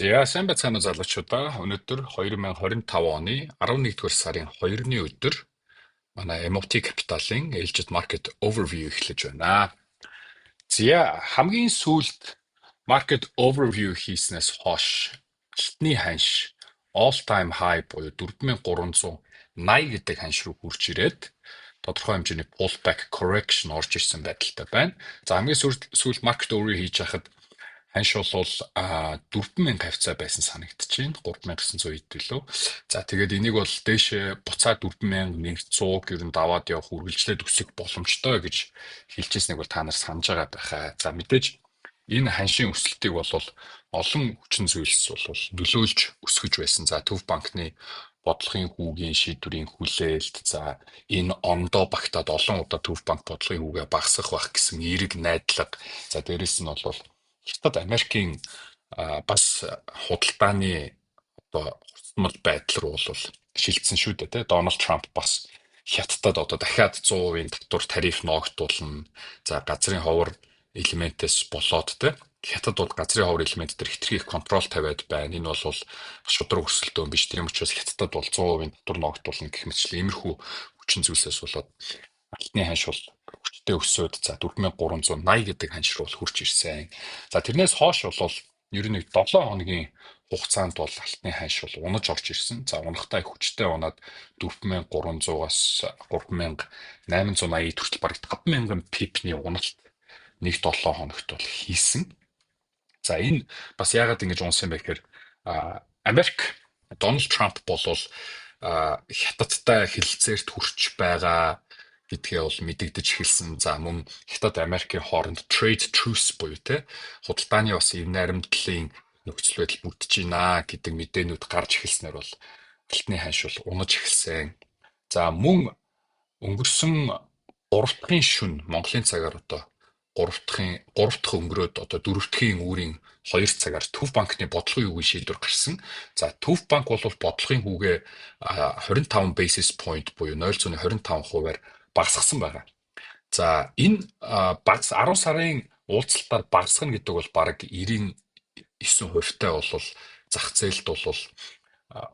За сайн байцгаана уу залуучуудаа. Өнөөдөр 2025 оны 11-р сарын 2-ны өдөр манай MOT Capital-ын Ээлжид Market Overview эхлэж байна. За хамгийн сүүлд Market Overview хийснээс хойш алтны ханш all time high буюу 4380 гэдэг ханш руу хурж ирээд тодорхой хэмжээний pullback correction орж ирсэн байдалтай байна. За хамгийн сүүлд Market Overview хийж хахад ханш бол 4000 хавцаа байсан санагдчихээн 3900 илүү. За тэгээд энийг бол дээшээ буцаад 4100 ер нь даваад явах үргэлжлээд өсөх боломжтой гэж хэлжсэнийг бол та нар санаж байгаа байхаа. За мэдээж энэ ханшийн өсөлтийг бол олон хүчин зүйлс бол нөлөөлж өсгөж байсан. За Төв банкны бодлогын хүүгийн шийдвэрийн хүлээлт, за энэ ондоо багтаад олон удаа Төв банк бодлогын хүүгээ багасгах байх гэсэн эерэг найдлага. За дээрэс нь бол Хятад Америкийн бас худалдааны хурцмал байдал руу бол шилжсэн шүү дээ, тэ. Дональд Трамп бас Хятадд дахиад 100% татвар тариф ноогдуулна. За газрын ховор элементээс болоод, тэ. Хятад бол газрын ховор элемент дээр хэтэрхий их контрол тавиад байна. Энэ бол шудраг өрсөлдөөн биш. Тийм учраас Хятадд бол 100% татвар ноогдуулна гэх мэтчлэн иймэрхүү хүчин зүйлсээс болоод алтны ханш бол хүчтэй өсөөд за 4380 гэдэг ханш руу хурж ирсэн. За тэрнээс хойш бол ер нь 7 хоногийн хугацаанд бол алтны ханш бол унаж орж ирсэн. За унахтай хүчтэй унаад 4300-аас 3880 хүртэл бараг 5000 пипний уналт нэг 7 хоногт бол хийсэн. За энэ бас яагаад ингэж унсан бэ гэхээр Америк Дональд Трамп бол Хятадтай хэлэлцээрт хүрч байгаа гэдгээ бол мэдэгдэж эхэлсэн. За мөн Хятад Америкийн хооронд trade truce буюу те худалдааны бас эв наримтлалын нөхцөл байдал бүрдэж байна гэдэг мэдээнүүд гарч эхэлснээр бол алтны ханш бол унаж эхэлсэн. За мөн өнгөрсөн 3 дахь шөнө Монголын цагаар 3 дахь өнгөрөөд 4 дахь үүрийн 2 цагаар Төв банкны бодлогын хүүгийн шийдвэр гарсан. За Төв банк бол бодлогын хүүгээ 25 basis point буюу 0.25%-аар багасгасан байгаа. За энэ 10 сарын уулзалтаар багасгана гэдэг бол бараг 99%-тай бол зах зээлд бол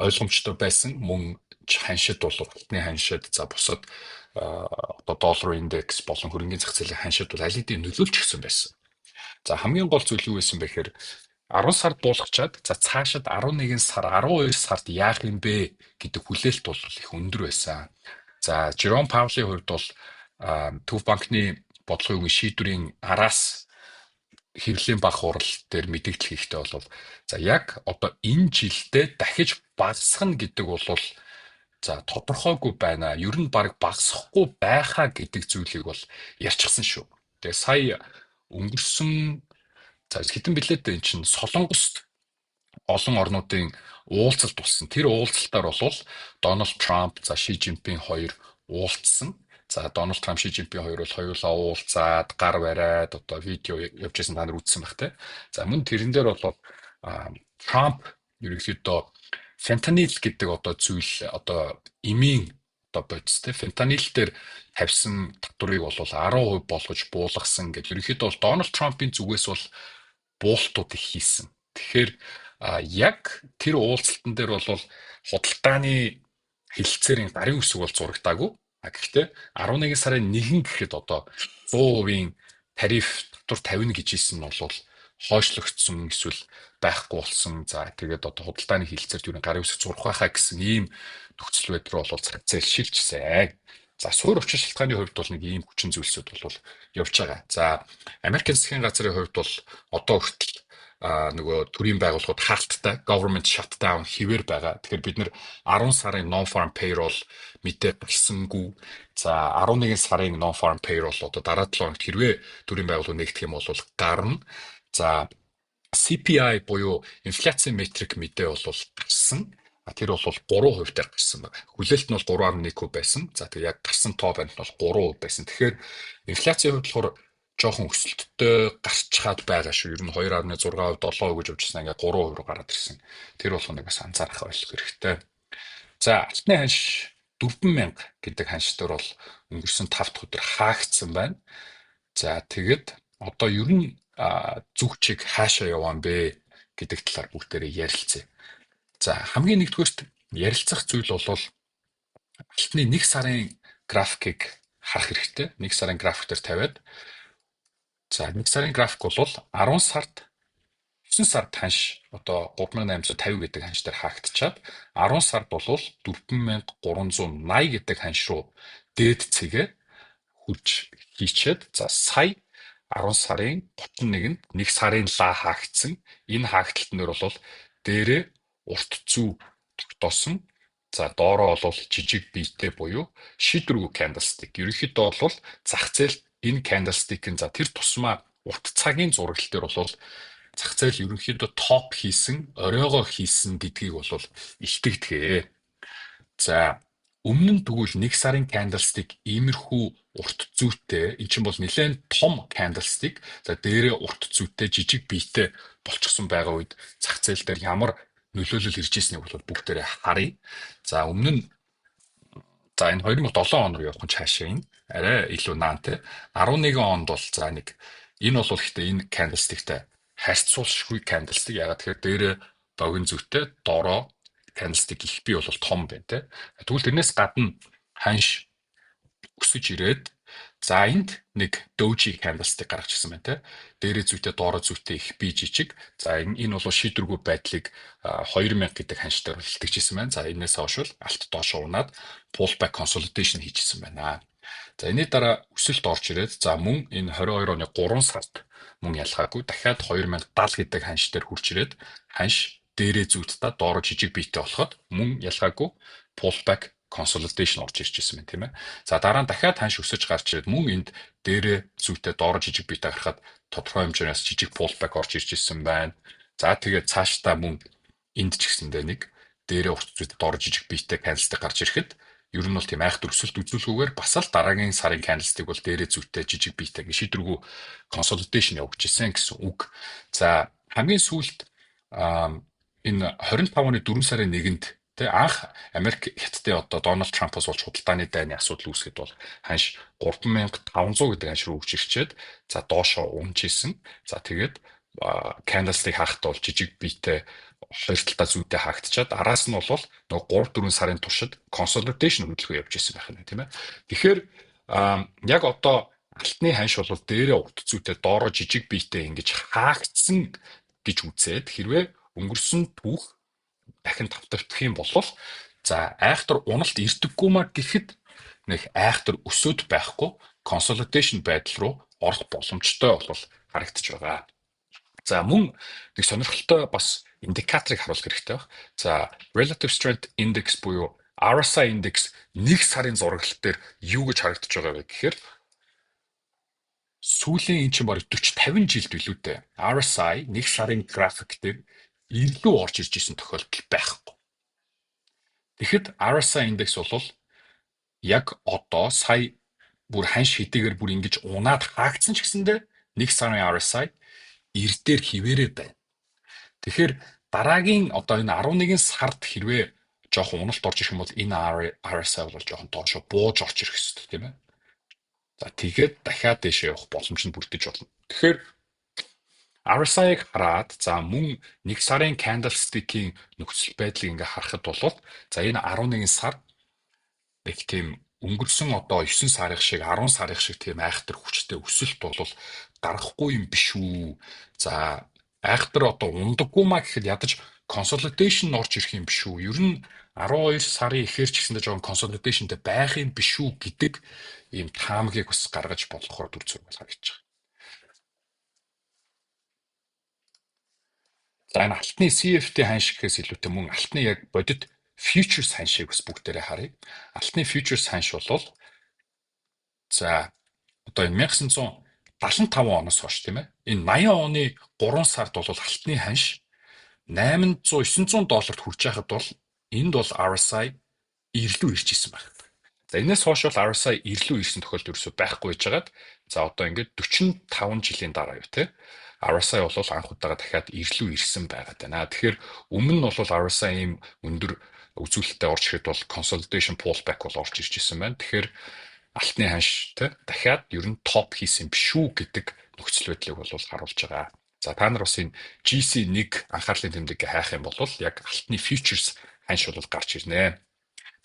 ойлгомжтой байсан. Мөн ханшид бол алтны ханшид за бусад доллар индекс болон хөрөнгөний зах зээлийн ханшид бол аль хэдийн нөлөөлж өгсөн байсан. За хамгийн гол зүйл юу байсан бэ гэхээр 10 сард буулгачаад за цаашид 11 сар 12 сард яах юм бэ гэдэг хүлээлт бол их өндөр байсан. За Жером Паулын хувьд бол Төв банкны бодлогын үеийн шийдвэрийн араас хэвлэлийн баг хурал дээр мэдээлэл хийхдээ бол за яг энэ жилдээ дахиж багасгах гэдэг бол за тодорхойгүй байна. Ер нь баг багасахгүй байхаа гэдэг зүйлийг бол ярьчихсан шүү. Тэгээ сая өнгөрсөн за хэдэн билет энэ чинь Солонгост олон орнуудын уулзалт болсон. Тэр уулзалтаар бол Дональд Трамп за Ши Жинпин хоёр уулзсан. За Дональд Трамп Ши Жинпин хоёр бол хоёулаа уулзаад гар бариад видео явж байсан та нар үзсэн байх те. За мөн тэрэн дээр бол Трамп ерөнхийдөө фентанил гэдэг зүйл эмийн бодис те фентанил дээр тавьсан татварыг бол 10% болгож буулгасан гэж ерөнхийдөө бол Дональд Трампын зүгээс бол буултууд их хийсэн. Тэгэхээр яг тэр уулзалтан дээр бол худалдааны хэлэлцээрийн гарын үсэг бол зурагдаагүй. Гэхдээ 11 сарын 1 гэхэд 100% тариф татвар тавина гэж хэлсэн нь бол хойшлогдсон эсвэл байхгүй болсон. За тэгээд худалдааны хэлэлцээрт юу гарын үсэг зурх байхаа гэсэн ийм нөхцөл байдал руу бол зах зээл шилжсэн. За суур учир шалтгааны хувьд бол нэг ийм хүчин зүйлсүүд бол явж байгаа. За Америкийн засгийн газрын хувьд бол одоо хүртэл нөгөө төрийн байгууллагууд хаалттай government shutdown хэвээр байгаа. Тэгэхээр бид нэр 10 сарын non-farm payroll мэдээ гарсангүй. За 11 сарын non-farm payroll дараа 7 хоногт хэрвээ төрийн байгууллага нэгдэх юм бол гарна. За CPI буюу инфляцийн метрик мэдээ бол гарсан. Тэр бол 3% дээр гарсан байна. Хүлээлт нь бол 3.1% байсан. За тэг яг гарсан тоо баримт нь бол 3% байсан. Тэгэхээр инфляцийн хувьд болохоор жоохон өсөлттэй гарч чаад байгаа шүү. Ер нь 2.6%, 7% гэж явжсэн ингээ 3% руу гараад ирсэн. Тэр бол нэг бас анзаарах ойлгох хэрэгтэй. За алтны ханш 4000 гэдэг ханш дээр бол өнгөрсөн 5 дахь өдөр хаагдсан байна. За тэгэд ер нь зүг чиг хаашаа яваа юм бэ гэдэг талаар бүгдээрээ ярилцъя. За хамгийн нэгдүгээрт ярилцах зүйл бол алтны 1 сарын графикийг харах хэрэгтэй. 1 сарын график дээр тавиад за 1 сарын график бол 10 сард 9 сард ханш одоо 3850 гэдэг ханш дээр хаагдчихад 10 сард бол 4380 гэдэг ханш руу дээд цэгээ хүч хийчээд за сая 10 сарын 31-нд 1 сарын ла хаагдсан. Энэ хаагдталтнэр бол дээрээ урт зүү тогтоосон. За доороо бол жижиг биетэй буюу шийдвэргүй candlestick. Ерөнхийдөө бол зах зээлд энэ candlestick-ийн за тэр тусмаа урт цагийн зурагт дээр бол зах зээл ерөнхийдөө топ хийсэн, оройгоо хийсэн гэдгийг бол илтгэдэг. За өмнө нь тэгвэл 1 сарын candlestick иймэрхүү урт зүйтэй, эн чинь бол нэлээд том candlestick. За дээрээ урт зүйтэй, жижиг биетэй болчихсон байгаа үед зах зээл дээр ямар нөлөөлөл ирж ирснийг бол бүгдээрээ харъя. За өмнө нь за энэ 2007 он руу явах нь цаашаа энэ арай илүү наантай. 11 онд бол за нэг энэ бол гэхдээ энэ candlestick-тэй харьцуулшгүй candlestick. Ягаад тэгэхээр дээрээ богино зүйтэй, доороо candlestick их бий бол том байна те. Тэгвэл тэрнээс гадна ханш өсөж ирээд за энд нэг doji candlestick гаргачихсан байна те. Дээрээ зүйтэй, доороо зүйтэй их бий жижиг. За энэ бол шийдвэргүй байдлыг 2000 гэдэг ханштай илтгэжсэн байна. За энэс хойш алт доошоо унаад pullback consolidation хийжсэн байна. За энэний дараа өсөлт орж ирээд за мөн энэ 22 оны 3 сард мөн ялгаагүй дахиад 2070 гэдэг ханш дээр хурж ирээд ханш дээрээ зүйдтэй доороо жижиг биетэй болоход мөн ялгаагүй pullback consolidation орж ирж ирсэн байна тийм ээ. За дараа нь дахиад ханш өсөж гарч ирээд мөн энд дээрээ зүйтэй доороо жижиг биетэй гарахад тодорхой хэмжээс жижиг pullback орж ирж ирсэн байна. За тэгээд цаашдаа мөн энд ч гэсэндээ нэг дээрээ урт зүйтэй доороо жижиг биетэй candlestick гарч ирэхэд ер нь бол тийм айхтар өсөлт үзүүлэхгүйгээр бас л дараагийн сарын candlestick бол дээрээ зүйтэй жижиг биетэй шийдвэргүй consolidation явж ирсэн гэсэн үг. За хамгийн сүүлд энэ 25 оны 4 сарын 1-нд тэ анх Америк хятадын одоо Дональд Трампос болж худалдааны дайны асуудал үүсгэхэд бол ханш 3500 гэдэг ханш руу үрж ирчээд за доошоо унжижсэн. За тэгээд candlestick хаахт бол жижиг биетэй хоёр талдаа зүйтэй хаагдчихад араас нь бол нөгөө 3-4 сарын туршид consolidation хөдөлгөөн явж ирсэн байх нь тийм ээ. Тэгэхээр яг одоо алтны ханш бол дээрээ урт зүйтэй доороо жижиг биетэй ингэж хаагдсан гэж үзээд хэрвээ өнгөрсөн түүх дахин тавтагдах юм бол за айхтар уналт ирдэггүй маа гэхэд нэг айхтар өсөөд байхгүй consolidation байдал руу орох боломжтой бол харагдаж байгаа. За мөн нэг сонирхолтой бас индикаторыг харуулах хэрэгтэй байна. За relative strength index буюу RSI index 1 сарын зураглал дээр юу гэж харагдаж байгаа вэ гэхээр сүүлийн эн чинь бараг 40-50 жилд билүү дээ. RSI 1 сарын график дээр илүү орж ирж исэн тохиолдол байхгүй. Тэгэхэд RSI index бол яг одоо сая бүр ханш хэдийгээр бүр ингэж унаад хаагдсан ч гэсэндээ 1 сарын RSI эрдээр хിവэрэ байна. Тэгэхээр дараагийн одоо энэ 11 сард хэрвээ жоохон уналт орж ирэх юм бол энэ RSI бол жоохон доошо бууж орж ирэх хэрэгтэй тийм ээ. За тэгээд дахиад дэшээ явах боломж нь бүрдэж болно. Тэгэхээр RSI-г хараад за мөн 1 сарын candlestick-ийн нөхцөл байдлыг ингээ харахад бол за энэ 11 сар их тийм өнгөрсөн одоо 9 сарын шиг 10 сарын шиг тийм айхтар хүчтэй өсөлт бол гарахгүй юм биш үү. За айхтар одоо ундаггүй маа гэхэд ядаж consolidation орж ирэх юм биш үү. Ер нь 12 сарын ихэр ч гэсэндээ жоохон consolidationтэй байх юм биш үү гэдэг ийм таамагийг бас гаргаж болохоор дүр зураг харагдаж байгаа. За энэ алтны CFD ханш гэхээс илүүтэй мөн алтны яг бодит futures ханшийг бас бүгдээрээ харъя. Алтны futures ханш бол за одоо энэ 1975 оноос хойш тийм ээ. Энэ 80 оны 3 сард бол алтны ханш 800-900 долларт хүрч байхад бол энд бол RSI ирлүү ирж исэн байна. За энэс хойш бол RSI ирлүү ирсэн тохиолдол ерөөсөй байхгүй гэж хагаад за одоо ингээд 45 жилийн дараа юу те RSI бол анх удаага дахиад ирлүү ирсэн байгаад байна. Тэгэхээр өмнө нь бол RSI ийм өндөр үзүүлэлттэй орж ирэхэд бол consolidation pullback бол орж ирж исэн байна. Тэгэхээр алтны ханш те дахиад ер нь топ хийсэн биш үү гэдэг нөхцөл байдлыг бол харуулж байгаа. За та нар бас энэ GC1 анхаарлын тэмдэггээ хайх юм бол яг алтны futures ханш бол гарч ирнэ.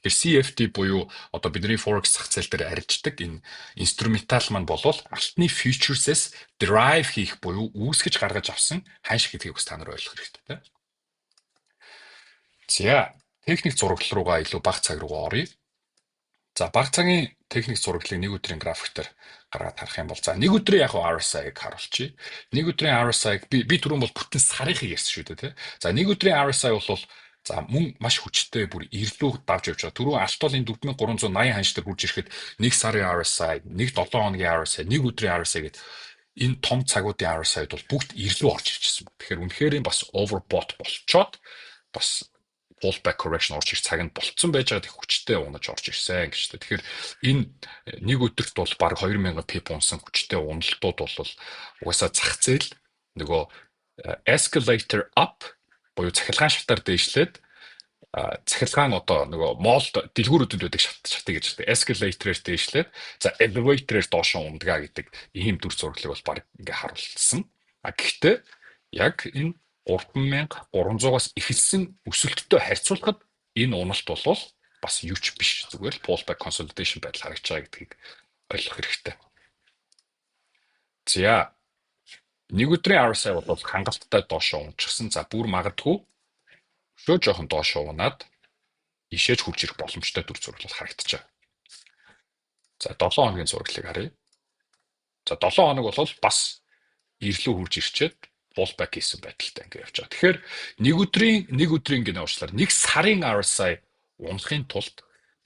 Тэгэхээр CFD буюу одоо бидний Forex зах зээл дээр арилждаг энэ инструментал маань болвол алтны futures-с derive хийх буюу үүсгэж гаргаж авсан ханш гэдгийг бас та нар ойлгох хэрэгтэй. За техник зураглал руугаа илүү бага цаг руугаа оръё. За бага цагийн техник зураглалыг нэг өдрийн график дээр гаргаад харах юм бол за нэг өдрийн яг RSI-г харуулчих. Нэг өдрийн RSI-г би түрүүн бол бүтэн сарынхыг ярьсан шүү дээ тий. За нэг өдрийн RSI бол за мөн маш хүчтэй бүр ирлүү давж явж байгаа. Түрүүн алт бол энэ 4380 ханш дээр хурж ирэхэд нэг сарын RSI, нэг 7 хоногийн RSI, нэг өдрийн RSI гэдэг энэ том цагуудын RSI-д бол бүгд ирлүү орж ирчихсэн. Тэгэхээр үнэхээр бас overbought болчоод бас pullback correction орж ирэх цаг нь болцсон байж байгаа их хүчтэй унаж орж ирсэн гэж. Тэгэхээр энэ нэг өдөрт бол баг 2000 pip унсан хүчтэй уналтууд бол угаасаа зах зээл нөгөө escalator up буюу цахилгаан шатаар дээшлээд цахилгаан одоо нөгөө молд дэлгүүрүүдэд байдаг шатыг гэж байна. Escalator-ээр дээшлээд за elevator-ээр доош ундгаа гэдэг ийм дүр зураглыг бол баг ингээ харуулсан. Гэхдээ яг энэ 3300-аас эхэлсэн өсөлттэй харьцуулахад энэ уналт бол бас юу ч биш. Зүгээр л pullback consolidation байдал харагдаж байгаа гэдгийг ойлгох хэрэгтэй. За нэг өдрийн RSI бол хангалттай доош унчихсан. За бүр магадгүй өшөө жоохон доош унаад ишээж хурж ирэх боломжтой дүр зураглал харагдаж байгаа. За 7 хоногийн зураглалыг харъя. За 7 хоног бол бас ирлүү хурж ирчээд pullback хийсэн байдалтай ингэ явж байгаа. Тэгэхээр нэг өдрийн гинэ уучлаарай. Нэг сарын RSI унахын тулд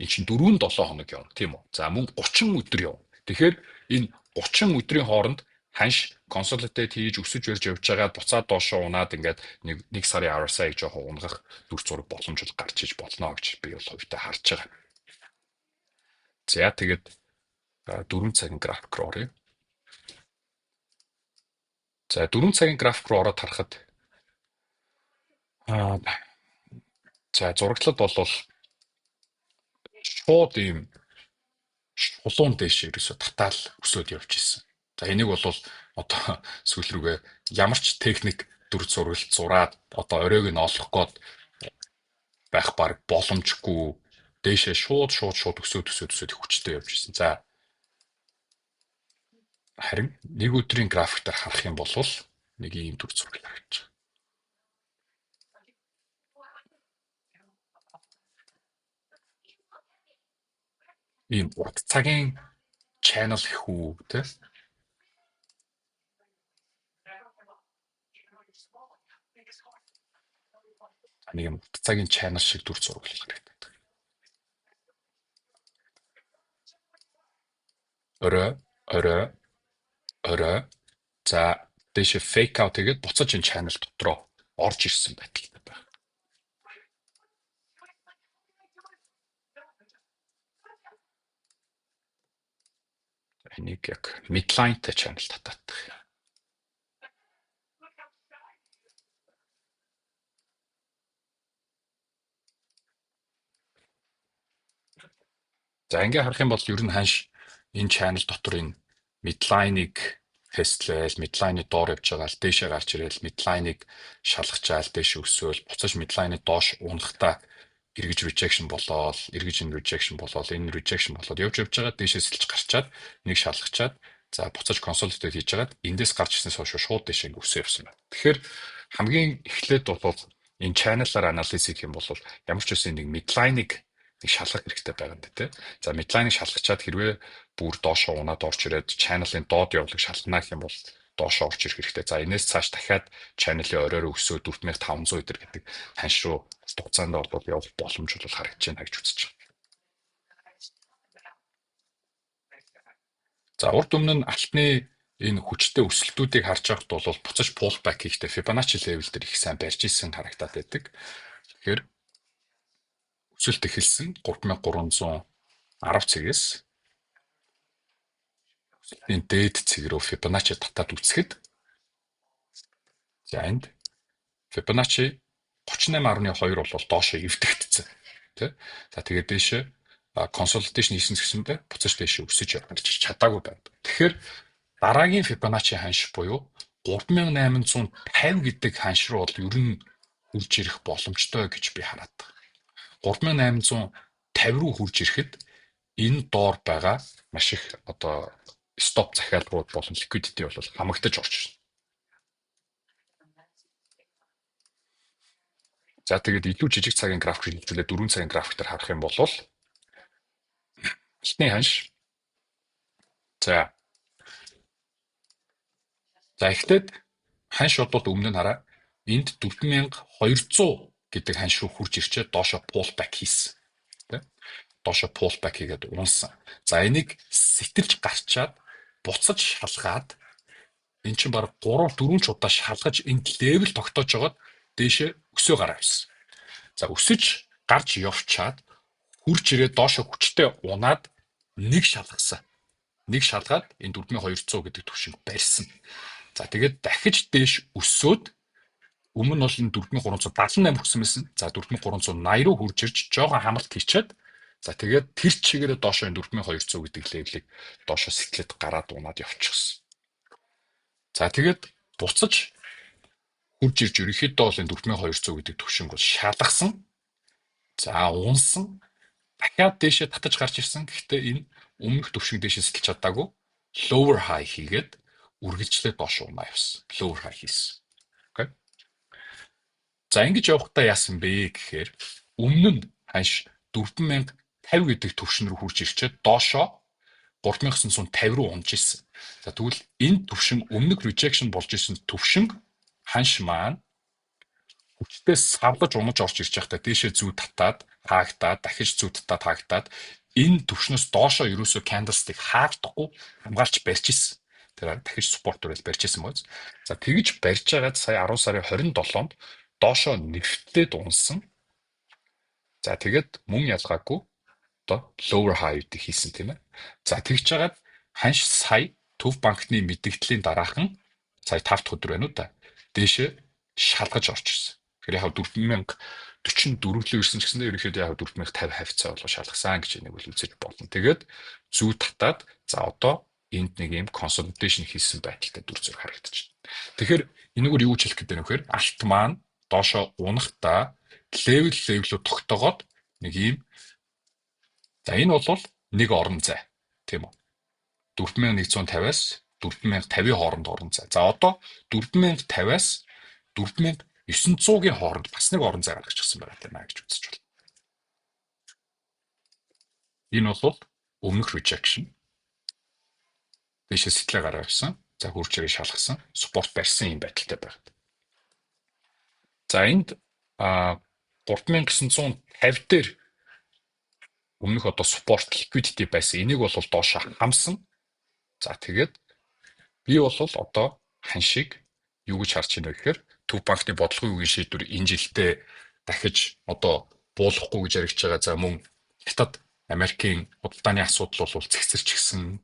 эн чинь 4-7 хоног явна тийм үү? За мөн 30 өдөр явна. Тэгэхээр энэ 30 өдрийн хооронд ханш consolidate хийж өсөж барьж явж байгаа буцаад доошоо унаад ингээд нэг сарын RSI-г жоохон унгах дүр зураг боломж гарч иж болно гэж би бол хувьдаа харж байгаа. За тэгээд 4 цагийн график руу оръё. За 4 цагийн график руу ороод харахад за зураглалд бол шууд ийм шулуун дэш ерөөсө татаал өсөд явж исэн. За энийг бол одоо сүүл рүүгээ ямар ч техник дүр зургалт зураад одоо оройг нь олох гээд байх баг боломжгүй дээшээ шууд өсөд их хүчтэй явж исэн. За харин нэг өдрийн график дээр харах юм бол нэг ийм дүр зураг харагдаж байна. Ийм урт цагийн channel хүү те. Нэг юм урт цагийн channel шиг дүр зураг харагддаг. Орой за дэше fake out тэгээд буцаж энэ channel дотроо орж ирсэн байдалтай байна. Энийг яг midline-тай channel татдаг. За ингээ харах юм бол ер нь ханш энэ channel дотор энэ midline-ыг тестлээл, midline-ы доор явж байгаа л дээшээ гарч ирээл, midline-ыг шалгачаал дээшээ өсөөл, буцаж midline-ы доош унахтаа эргэж rejection болоод энэ rejection болоод явж байгаа дээшээ сэлж гарчаад нэг шалгачаад за буцаж consolidate хийж байгаад эндээс гарч ирснээс хойш шууд дээшээ өсөө явсан байна. Тэгэхээр хамгийн эхлээд бол энэ channel-аар анализ хийх юм бол ямар ч үсэн нэг midline-ыг нэг шалгах хэрэгтэй байгаа юм дээ. За midline-ыг шалгачаад хэрвээ бүр доошоо унаад орж ирээд channel-ын доод явдлыг шалгана гэх юм бол доошоо орж ирэх хэрэгтэй. За энэс цааш дахиад channel-ийн оройроо өсөө 4500 өдр гэдэг ханш руу хугацаанд бол явах боломж бол харагдаж байна гэж үзэж байна. За урд өмнө нь алтны энэ хүчтэй өсөлтүүдийг харж байхад бол буцаж pullback хийхдээ Fibonacci level дээр их сайн барьж исэн харагдаад байдаг. Тэгэхээр өсөлт эхэлсэн 3310 цэгээс энэ дээд цэг рүү Fibonacci татаад үсгэд за энд Fibonacci 38.2 бол доошоо эвдэгдсэн тий. За тэгээд дээшээ consolidation хийсэн гэсэндээ буцаж дээшээ өсөж явж чадаагүй байна. Тэгэхээр дараагийн Fibonacci ханш буюу 3850 гэдэг ханш руу бол ер нь хурж ирэх боломжтой гэж би хараад байна. 3850 руу хурж ирэхэд энэ доор байгаа маш их одоо стоп захиалгууд болон liquidity бол хамагдаж орж ирнэ. За тэгээд илүү жижиг цагийн график хэлбэлээ 4 цагийн графиктаар харах юм бол эхний ханш. За эхлээд ханш бодвол өмнө нь хараа. Энд 4200 гэдэг ханш руу хурж ирчээ доошо pullback хийсэн. Тэ? Доошо pullback хийгээд унсан. За энийг сэтэлж гарчаад буцаж шалгаад эн чинь баг 3-4 ч удаа шалгаж энд левел тогтоож жагаад дээшээ өсөө гараа авсан. За өсөж гарч явчаад хурж ирээд доошо хүчтэй унаад нэг шалгасан. Нэг шалгаад энэ 4200 гэдэг түвшинг барьсан. За тэгээд дахиж дээш өсөөд өмнө нь бол энэ 4378 өгсөн байсан. За 4380 руу хурж ирж жоохон хамралт хийчээд за тэгээд тэр чигээрээ доошо энэ 4200 гэдэг левелийг доошо сэтлээд гараад унаад явчихсан. За тэгээд буцаж хурж ирж ерөнхийдөө бол энэ 4200 гэдэг түвшинг бол шалгасан. За унсан. Дахиад дээшээ татаж гарч ирсэн. Гэхдээ энэ өмнөх түвшинг дээшээ сэтэлж чадаагүй. Lower high хийгээд үргэлжлээд доош унаа явсан. Lower high хийсэн. Окей. За ингэж явахдаа яасан бэ гэхээр өмнө нь ханш 4050 гэдэг түвшин рүү хурж ирчээд доошоо 3950 руу унж ирсэн. За тэгвэл энэ түвшин өмнөх rejection болж ирсэн түвшин ханш маань хүчтэй савлаж унаж орж ирж байхдаа дээшээ зүү татаад хаагдаад дахиж зүү татаад хаагдаад энэ түвшнөөс доошоо ерөөсөө candlestick хаагдахгүй хамгаалж барьж ирсэн. Тэр дахиж support төрөл барьж ирсэн мөз. За тэгж барьж байгаад сая 10 сарын 27-нд доошоо нэвтлээд унсан. За тэгээд мөн ялгаагүй одоо lower high гэдэг хийсэн тийм ээ. За тэгж байгаад ханш сая Төв банкны мэдэгдлийн дараахан сая 5 дахь өдөр байна уу та. Дээшээ шалгаж орж ирсэн. Тэгэхээр яг 4044 лөө ирсэн ч гэсэндээ ерөнхийдөө яг 4050 хавцаа болоо шалгасан гэж энийг бол үзэж болно. Тэгээд зүү татаад за одоо энд нэг юм consolidation хийсэн байдалтай дүр зураг харагдаж байна. Тэгэхээр энэгээр юу ч хэлэх гэдэг нөхөр алт маань доошоо унахдаа левелөө тогтоогоод нэг юм за энэ бол нэг орон зай тийм үү 4150-аас 4050-ийн хооронд орон зай. За одоо 4050-аас 4900-ийн хооронд бас нэг орон зай гаргачихсан байгаа тийм ээ гэж үзэж байна. Энэ бол өмнөх rejection. Дэшээ сэтлээ гараа авсан. За хурж ирээ шалгасан. Support барьсан юм байдалтай байна. За энд 3950 дээр өмнөх одоо support liquidity байсан. Энийг бол доошоо хамсан. За тэгээд би бол одоо ханшиг юу гэж харж байна вэ гэхээр Төв банкны бодлогын үеийн шийдвэр энэ жилдээ дахиж одоо буулгахгүй гэж яригч байгаа. За мөн хятад Америкийн худалдааны асуудал бол цэгцэрчгсэн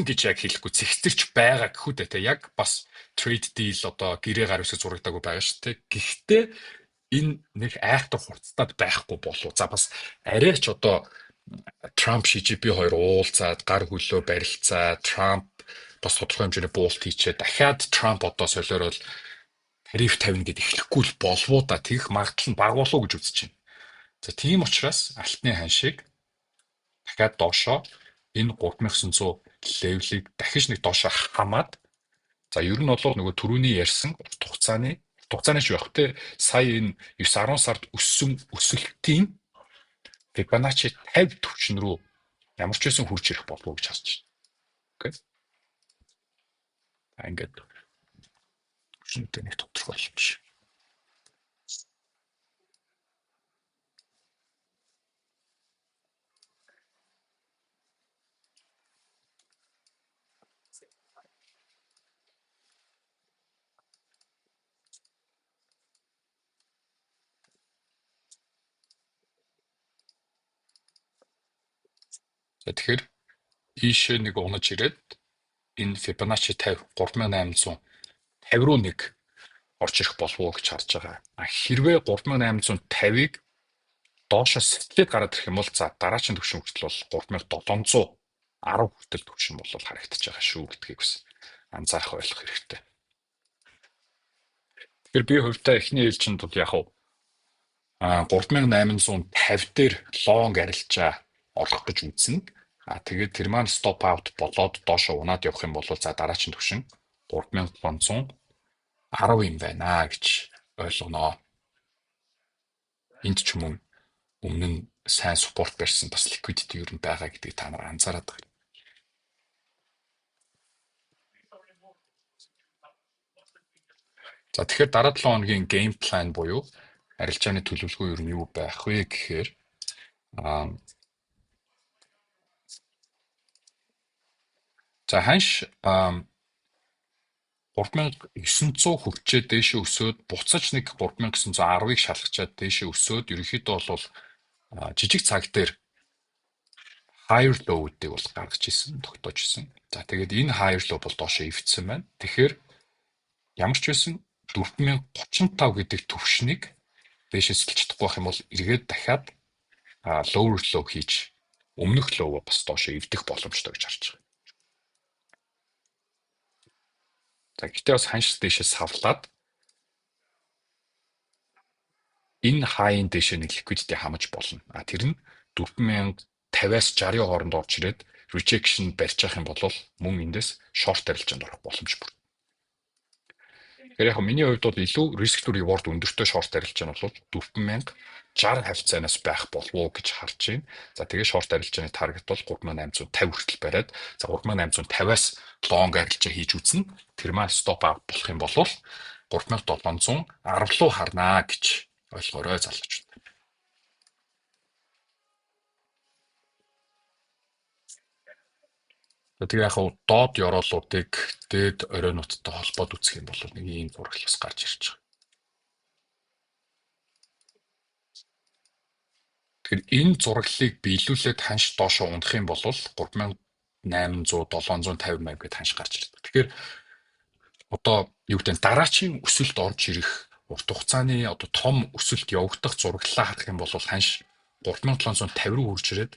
гэж яг хэлэхгүй цэгцэрч байгаа гэхүү дээ. Яг бас trade deal одоо гэрээ гар үсэг зурагдаагүй байгаа шүү дээ. Гэхдээ энэ нэг айхтар хурцтаад байхгүй болов. За бас арайч одоо Трамп ШЖП хоёр уулзаад гар хөлөө барилцаа Трамп бас тодорхой хэмжээний буулт хийчээ дахиад Трамп одоо солиорол тариф тавина гэд эхлэхгүй л болвоо да тэгэх магадлал нь бага болов гэж үзэж байна. За тийм учраас алтны ханшиг дахиад доошоо энэ 3900 левелийг дахиж нэг доошоо хамаад за ер нь бол нөгөө түрүүний ярьсан урт хугацааны ч байх те сая энэ 9-10 сард өссөн өсөлтийн Fibonacci 50 түвшин рүү ямар ч байсан хурж ирэх болов уу гэж харж байна. Окей. Ингээд түвшинтэй нэг тодорхой болчих. За тэгэхээр ийшээ нэг унаж ирээд энэ Fibonacci 50 3850 руу нэг орж ирэх болов уу гэж харж байгаа. Хэрвээ 3850-ыг доошоо сэтлээд гараад ирэх юм бол за дараагийн түвшин хүртэл бол 3710 хүртэл түвшин бол харагдаж байгаа шүү гэдгийг бас анзаарах байх хэрэгтэй. Тэгэхээр би хувьдаа эхний ээлжинд бол яг 3850 дээр лонг арилжаа орох гэж үзнэ. Тэгээд тэр маань стоп аут болоод доошо унаад явах юм бол за дараагийн түвшин 3710 юм байна гэж ойлгоноо. Энд ч юм өмнө нь сайн суппорт барьсан бас liquidity юу байгаа гэдгийг та нар анзаараад байна. За тэгэхээр дараа 7 хоногийн game plan буюу арилжааны төлөвлөгөө юу нь юу байх вэ гэхээр за ханш 3900 хөгжөөд дээшээ өсөөд буцаж нэг 3910-ыг шалгачаад дээшээ өсөөд ерөнхийдөө бол жижиг цаг дээр higher low-уудыг бол гаргаж ирсэн, тогтоож ирсэн. За тэгээд энэ higher low бол доошоо ивдсэн байна. Тэгэхээр ямар ч байсан 4035 гэдэг түвшнийг дээшээ сэлж чадахгүй байх юм бол эргээд дахиад lower low хийж өмнөх low бас доошоо ивдэх боломжтой гэж харж байгаа. За гэхдээ бас ханш дээшээ савлаад энэ хайн дээшээ нэг liquidity хамж болно. Тэр нь 4050-аас 60-ийн хооронд орж ирээд rejection барьж явах юм бол мөн эндээс short арилжаанд орох боломж бүр. Тэгэхээр яг миний хувьд бол илүү risk to reward өндөртэй short арилжаа нь бол 4060 хавцаанаас байх болов уу гэж харж байна. За тэгээ short арилжааны target бол 3850 хүртэл бариад за 3850-аас long арилжаа хийж үзнэ. Тэр маань stop out болох юм бол 3710 руу харнаа гэж ойлгоорой залуучууд. Тэгээ яг доод ёроолуудыг дээд оройнуудтай холбоод үзэх юм бол нэг ийм зураг бас гарч ирж байгаа. Тэгэхээр энэ зураглалыг биелүүлээд ханш доошоо унах юм бол 3800 750 маяг гэд ханш гарч ирдэг. Тэгэхээр одоо юу гэдэг дараачийн өсөлт орж ирэх урт хугацааны одоо том өсөлт явагдах зураглалаа харах юм бол ханш 3750 руу хурж ирээд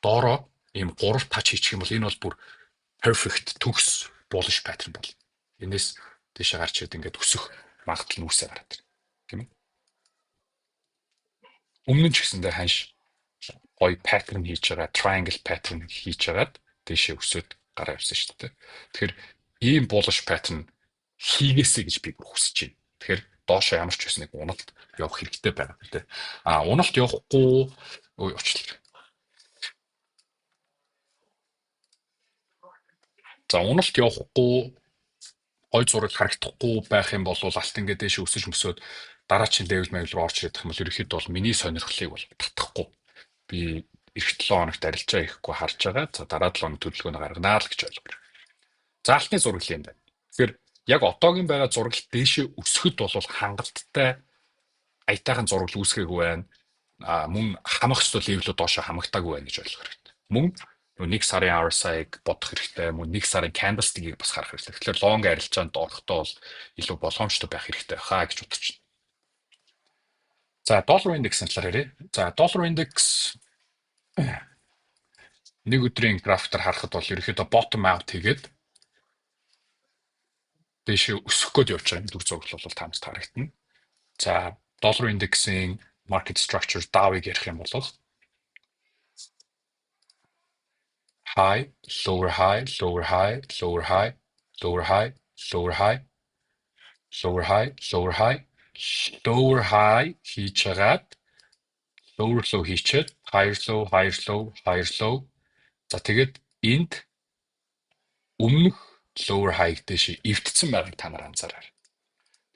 доороо ийм 3 тач хийчих юм бол энэ бол бүр perfect төгс bullish pattern бол. Энэс тийшээ гарч ирээд ингээд өсөх магадлал нь үсээ гараад байна. Тийм ээ. Өмнө нь ч гэсэндээ ханш гоё pattern хийж байгаа, triangle pattern хийж байгаад тийшээ өсөд гараа явсан шүү дээ. Тэгэхээр ийм bullish pattern хийгээсэй гэж би хүсэж байна. Тэгэхээр доошоо ямар ч байсан нэг уналт явах хэрэгтэй байна гэдэг. Уналт явахгүй уучлаарай. За уналт явахгүй гой зураг харагдахгүй байх юм бол алт ингээд дэше өсөж мөсөөд дараачийн level level руу орж ирэх юм бол ерөөхдөө бол миний сонирхлыг бол татахгүй. Би эх 7 хоногт арилжаа ихгүй харж байгаа. За дараа 7 хоног төлөвлөгөөний гарганаа л гэж ойлгож байна. За алтны зураг юм байна. Тэгэхээр яг одоогийн байгаа зураглал дэше өсөхөд бол хангалттай аятайхан зураглал үүсгээгүй байна. Мөн хамах ёстой level-үүд доошоо хамагтаагүй байна гэж ойлгох хэрэгтэй. Мөн нэг сарын RSI-г бодох хэрэгтэй, мөн нэг сарын candlestick-ийг бас харах хэрэгтэй. Тэгэхээр long арилжаанд орохдоо бол илүү боломжтой байх хэрэгтэй хаа гэж бодож байна. За доллар индексийн талаар ярив. За доллар индекс нэг өдрийн графтаар харахад бол ерөөхдөө bottom out хийгээд дэше өсөх гээд явж байгаа дүр зураг бол таамаг харагдана. За доллар индексийн market structure DAO-ыг ярих юм бол high, lower high, lower high, lower high, lower high, lower high, lower high, lower high, lower high хийж хагаад lower low хийчихэд higher low, higher low, higher low. За тэгээд энд өмнөх lower high дэше эвдсэн байгааг та нар анзаараарай.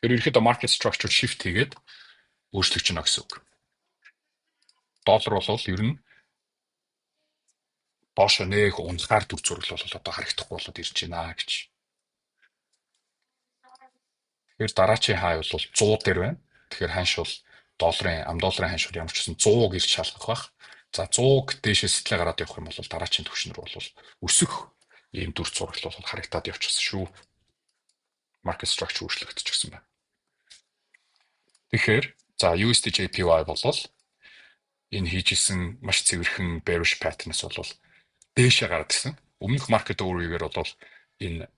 Тэр ерөөхдөө market structure shift хийгээд өөрчлөгч нэ гэсэн үг. Доллар бол ер нь доошо нэг унахаар дүр зураг бол одоо харагдахгүй болоод ирж байна гэж. Тэгэхээр дараачийн хай бол 100 дээр байна. Тэгэхээр ханш бол ам долларын ханш бол ямар ч гэсэн 100-г ирж шалгах байх. За 100-г дээшээ сэтлээ гараад явах юм бол дараачийн түвшин рүү бол өсөх ийм дүр зураг бол харагдаад явчихсан шүү. Market structure өөрчлөгдөж байна. Тэгэхээр за USD JPY бол энэ хийжсэн маш цэвэрхэн bearish pattern-аас бол дээшээ гараад ирсэн. Өмнөх market overview-гээр бол энэ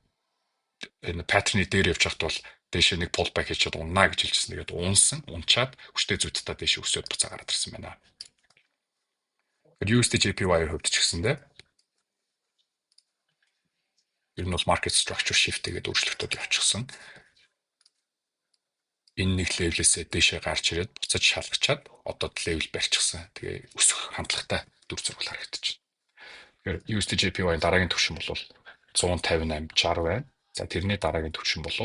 энэ паттерны дээр явж хахад бол дээшээ нэг pullback хийчихэд унаа гэж хэлжсэн. Тэгээд унчаад хүчтэй зүйдтэй дээшээ өсөд буцаа гараад ирсэн байна. USD JPY-ийн хувьд ч гэсэндээ ер нь бол market structure shift гэдэг өөрчлөлтүүд явчихсан. Энэ нэг левелээсээ дээшээ гарч ирээд буцаж шалгачаад одоо левел барьчихсан. Тэгээ өсөх хандлагатай дүр зураг харагдаж байна. Тэгэхээр USD JPY-ийн дараагийн түвшин бол 158.60 байна. За тэрний дараагийн түвшин бол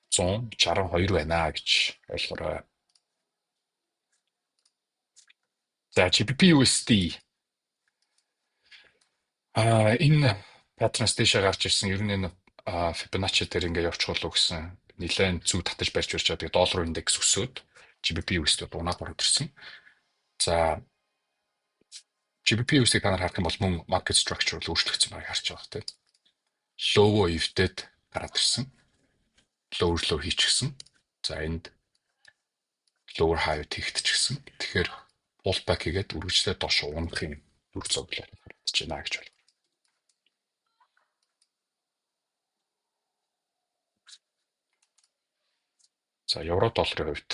162 байна гэж ойлгоорой. За GBP USD энэ паттернс дэшээ гарч ирсэн. Ер нь энэ Fibonacci дээр ингээ явчих болов гэсэн нэлээд зүг татаж барьж ирж байгаа. Тэгээ доллар индекс өсөөд GBP USD унаад ороод ирсэн. За GBP USD та нар харах юм бол мөн market structure бол өөрчлөгдсөн байгааг харж байгаа тийм. Low эвдээд гараад ирсэн. Lower хийчихсэн. За энд lower high хийгдчихсэн. Тэгэхээр pullback хийгээд үргэлжлээ доош унах юм дүр зураг харагдаж байна гэж байна. За евро долларын хувьд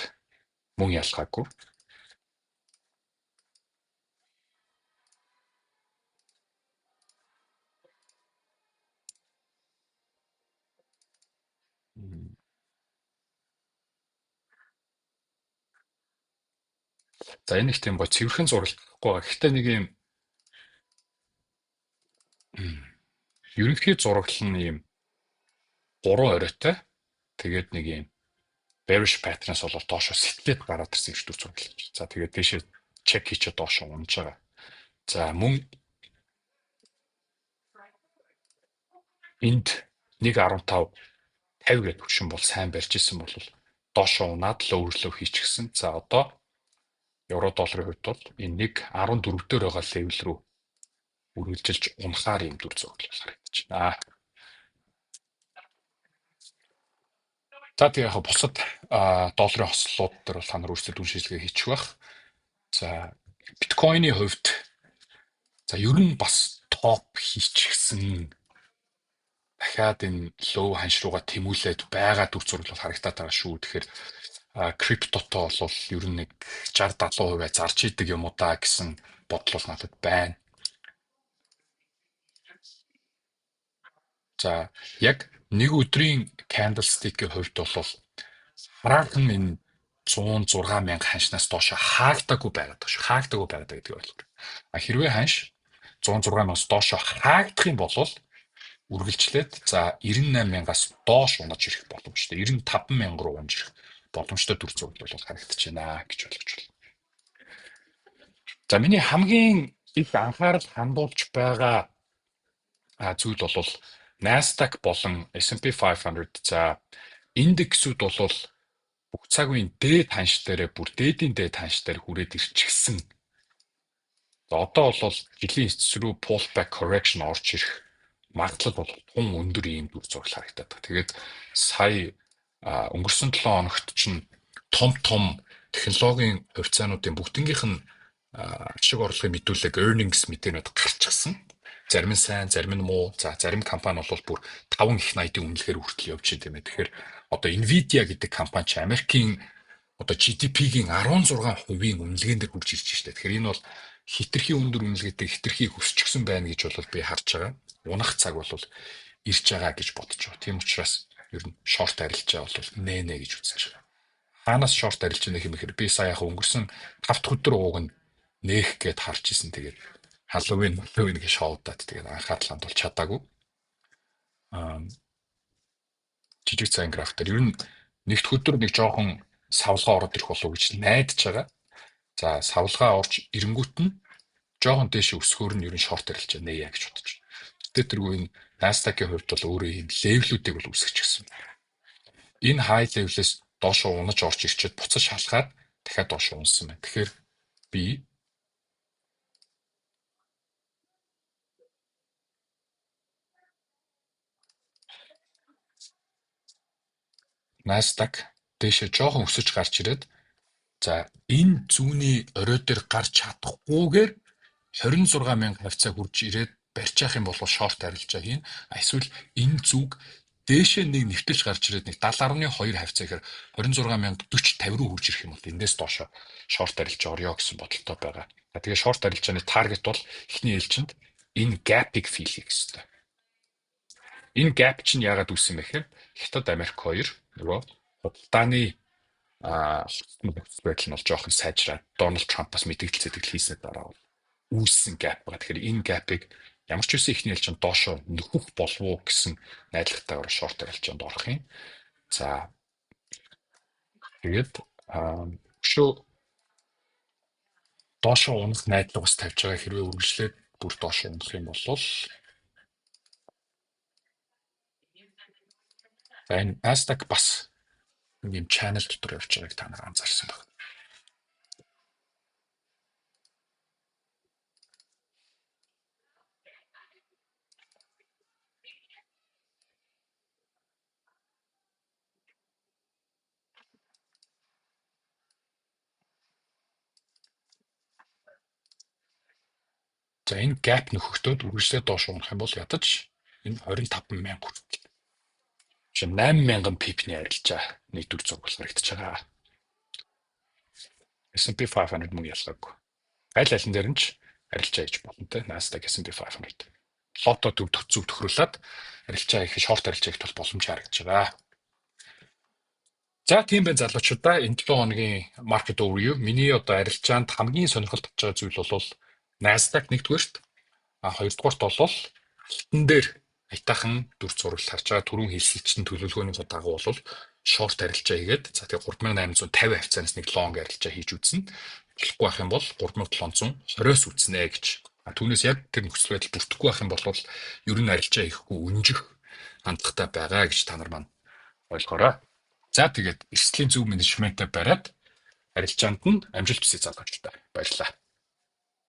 мөн ялгаагүй. За энэ их тийм бо цэвэрхэн зураг гэхгүй байгаа. Гэхдээ нэг юм ерөнхий зураглал нь юм 3 оройтой. Тэгээд нэг юм bearish pattern-аас бол доошо сэтгээд гараад ирсэн юм шиг дүр зураг. За тэгээд дэшээ check хийчихэд доошо унж байгаа. За мөн энд 1.15 50 гэдэг түвшин бол сайн барьж исэн бол доошо унаад lower хийчихсэн. За одоо евро долларын хувьд бол энэ 1.14 дээр байгаа левел рүү үргэлжилж унахаар юм дүр зураг харагдаж байна. За тэгээ яг бусад долларын хослолууд дээр бол та нар өөрсдөө дүн шийдэлгээ хийчих байх. За биткойны хувьд за ер нь бас топ хийчихсэн. Дахиад энэ low ханш руугаа тэмүүлээд байгаа дүр зураг бол харагдаад байгаа шүү. Тэгэхээр криптотоо бол ер нь нэг 60-70% зарж идэг юм уу да гэсэн бодол бол надад байна. За яг нэг өдрийн candlestick-ийн хувьд бол хараахан энэ 106,000 ханшнаас доош хаагдаагүй байгаад байгаа шүү. Хаагдаагүй байгаад байгаа гэдэг ойлгоо. Хэрвээ ханш 106,000-аас доош хаагдах юм бол үргэлжлээд за 98,000-аас доош унаж ирэх боломжтой. 95,000 руу унаж ирэх боломжтой дүр зураг бол харагдаж байна гэж ойлгож байна. За миний хамгийн их анхаарал хандуулж байгаа зүйл бол Nasdaq болон S&P 500 за индексүүд бол бүх цаг үеийн дээд ханш дээрээ бүр дээдийн дээд ханш дээр хүрээд ирчихсэн. За одоо бол жилийн эцэс рүү pullback correction орж ирэх магадлал бол тун өндөр ийм дүр зураг харагдаад байна. Тэгээд сая өнгөрсөн 7 хоногт чинь том технологийн хувьцаануудын бүгднгийнх нь ашиг орлогын мэдүүлэг earnings мэдээнүүд гарчихсан. Зарим нь сайн, зарим нь муу. За зарим компани бол бүр 5 их 80-ийн үнэлгээр хүртэл явж байна тийм ээ. Тэгэхээр одоо Nvidia гэдэг компани ч Америкийн одоо GDP-гийн 16% үнэлгээнд дэр хүрч ирж байна. Тэгэхээр энэ бол хитрхи өндөр үнэлгээтэй хитрхи өсчихсөн байна гэж бол би харж байгаа. Унах цаг бол ирж байгаа гэж бодож байгаа. Тийм учраас ер нь short арилж байгаа бол нэ гэж үзэж байгаа. Хаанаас short арилж байгаа юм хэрэг би сая яг өнгөрсөн 5 дахь өдөр ууг нь нээх гэд харж исэн. Тэгээд Halloween гэж шоудаад тэгээд анхаарал хандуулж чадаагүй. Жижиг цагийн график дээр ер нь нэгд өдөр нэг жоохон савлгаа ороод ирэх болов гэж найдаж байгаа. За савлгаа орж ирэнгүүт нь жоохон дээш өсгөөр нь ер нь шорт арилж нэ гэж бодож байна. Гэтэ тэргүй энэ Nasdaq-ийн хувьд бол өөрөө ийм левелүүдийг бол үсгэчихсэн. Энэ high level-ээс доош унаж орж ирчихэд буцаж шалгаад дахиад доош унсан байна. Тэгэхээр би Nasdaq дээшээ жоохон өсөж гарч ирээд за энэ зүүнний орой дээр гарч чадахгүйгээр 26,000 хавцаа хурж ирээд барьж явах юм бол шорт арилжаа хийн. Эсвэл энэ зүг дээшээ нэг нэвтэлж гарч ирээд нэг 70.2 хавцаа гэхээр 26,040-50 руу хурж ирэх юм бол эндээс доошо шорт арилжаа орё гэсэн бодолтой байгаа. Тэгээ шорт арилжааны таргет бол эхний ээлжинд энэ gap-ыг фил хийх хэрэгтэй. Энэ gap чинь яагаад үүссэн бэ гэхээр Хятад Америк хоёр нөгөө худалдааны нөхцөл байдал нь бол жоохон сайжраад Дональд Трампаас мэдээлэл зэтгэл хийсний дараа үүссэн gap байгаа. Тэгэхээр энэ gap-ыг ямар ч үсэн ихний ээлжинд доошо нөхөх болов уу гэсэн найдвартайгаар шорт арилжаанд орох юм. За тэгээд өшөө доошо унах найдлага бас тавьж байгаа хэрвээ үргэлжлээд бүр доошо унах юм бол энэ Nasdaq бас ийм channel дотор явж байгааг та нар анзаарсан байна. За энэ gap нөхөхдөө үргэлжлээд доош унах юм бол ядаж энэ 25,000 хүртэл. Жишээ нь 8,000 пипний арилжаа нэгдүгээр зургал харагдаж байгаа. S&P 500 мөн ялгаагүй. Аль алин дээр нь ч арилжаа хийж болно те. Nasdaq S&P 500. Лото төв зүг тохируулаад арилжаа хийх, шорт арилжаа хийх бол боломж харагдаж байгаа. За тийм байх залуучуудаа энэ 7 хоногийн market overview. Миний одоо арилжаанд хамгийн сонирхол татж байгаа зүйл бол Nasdaq нэгдүгээрт, хоёрдугаарт бол хитэн дээр айтаахан дүр зураг харж байгаа түрүүн хэлсэлчсэн төлөвлөгөөний дагуу бол шорт арилжаа хийгээд за тэгээ 3850 хавцаанаас нэг лонг арилжаа хийж үзнэ. Болохгүй байх юм бол 3720-оос үзнэ гэж. Түүнээс яг тэр нөхцөл байдал бүрдэхгүй байх юм бол ер нь арилжаа хийхгүй өнжих хандлагатай байгаа гэж та нар маань ойлгоорой. За тэгээд эрсдлийн зөв менежменттэй бариад арилжаанд нь амжилт хүсье залуучуудаа. Баярлалаа.